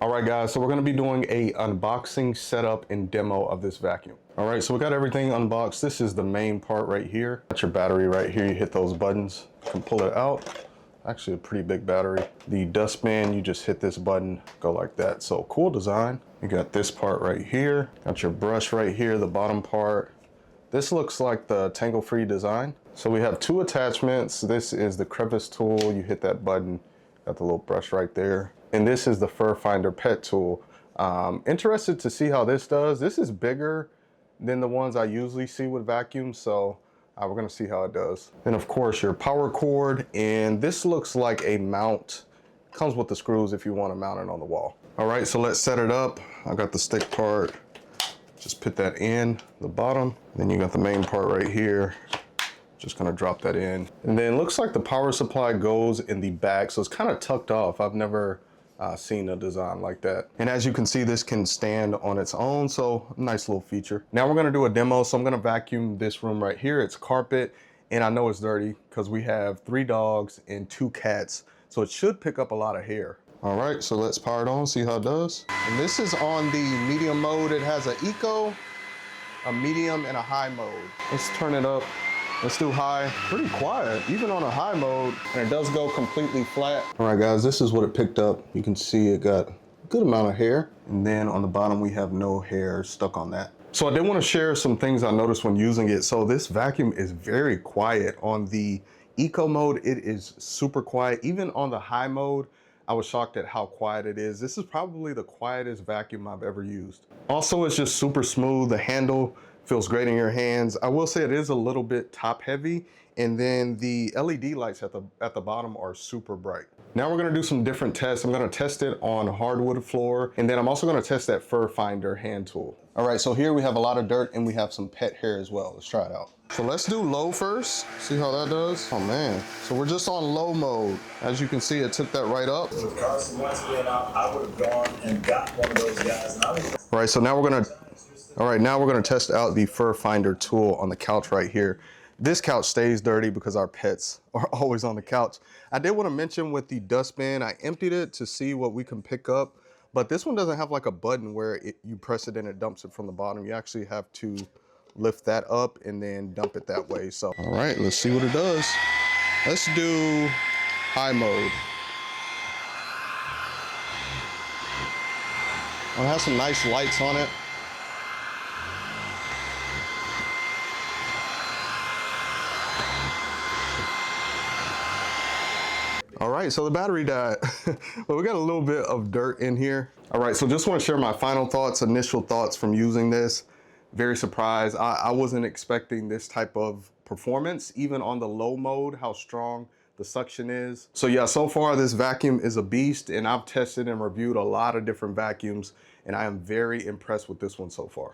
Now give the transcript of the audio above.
All right guys, so we're gonna be doing a unboxing, setup, and demo of this vacuum. All right, so we got everything unboxed. This is the main part right here. Got your battery right here. You hit those buttons, you can pull it out. Actually a pretty big battery. The dustbin, you just hit this button, go like that. So cool design. You got this part right here. Got your brush right here, the bottom part. This looks like the tangle-free design. So we have two attachments. This is the crevice tool. You hit that button, got the little brush right there. And this is the Fur Finder pet tool. Interested to see how this does. This is bigger than the ones I usually see with vacuums, so we're gonna see how it does. And of course your power cord, and this looks like a mount. Comes with the screws if you want to mount it on the wall. All right, so let's set it up. I got the stick part. Just put that in the bottom. Then you got the main part right here. Just gonna drop that in. And then looks like the power supply goes in the back, so it's kind of tucked off. I've never seen a design like that. And as you can see, this can stand on its own, so nice little feature. Now we're gonna do a demo, so I'm gonna vacuum this room right here. It's carpet, and I know it's dirty because we have 3 dogs and 2 cats, so it should pick up a lot of hair. All right, so let's power it on, see how it does. And this is on the medium mode. It has an eco, a medium, and a high mode. Let's turn it up. Let's do high. Pretty quiet, even on a high mode, and it does go completely flat. All right, guys, this is what it picked up. You can see it got a good amount of hair. And then on the bottom, we have no hair stuck on that. So I did want to share some things I noticed when using it. So this vacuum is very quiet. On the eco mode, it is super quiet. Even on the high mode, I was shocked at how quiet it is. This is probably the quietest vacuum I've ever used. Also, it's just super smooth. The handle feels great in your hands. I will say it is a little bit top heavy, and then the LED lights at the bottom are super bright. Now we're gonna do some different tests. I'm gonna test it on hardwood floor, and then I'm also gonna test that Fur Finder hand tool. All right, so here we have a lot of dirt and we have some pet hair as well. Let's try it out. So let's do low first, see how that does. Oh man, so we're just on low mode. As you can see, it took that right up. With Carson Wentz being out, I would have gone and got one of those guys. And all right, so now we're gonna test out the Fur Finder tool on the couch right here. This couch stays dirty because our pets are always on the couch. I did want to mention with the dustbin, I emptied it to see what we can pick up, but this one doesn't have like a button where you press it and it dumps it from the bottom. You actually have to lift that up and then dump it that way. So, all right, let's see what it does. Let's do high mode. It has some nice lights on it. All right, so the battery died, but we got a little bit of dirt in here. All right, so just want to share my final thoughts, initial thoughts from using this. Very surprised. I wasn't expecting this type of performance, even on the low mode, how strong the suction is. So yeah, so far this vacuum is a beast, and I've tested and reviewed a lot of different vacuums, and I am very impressed with this one so far.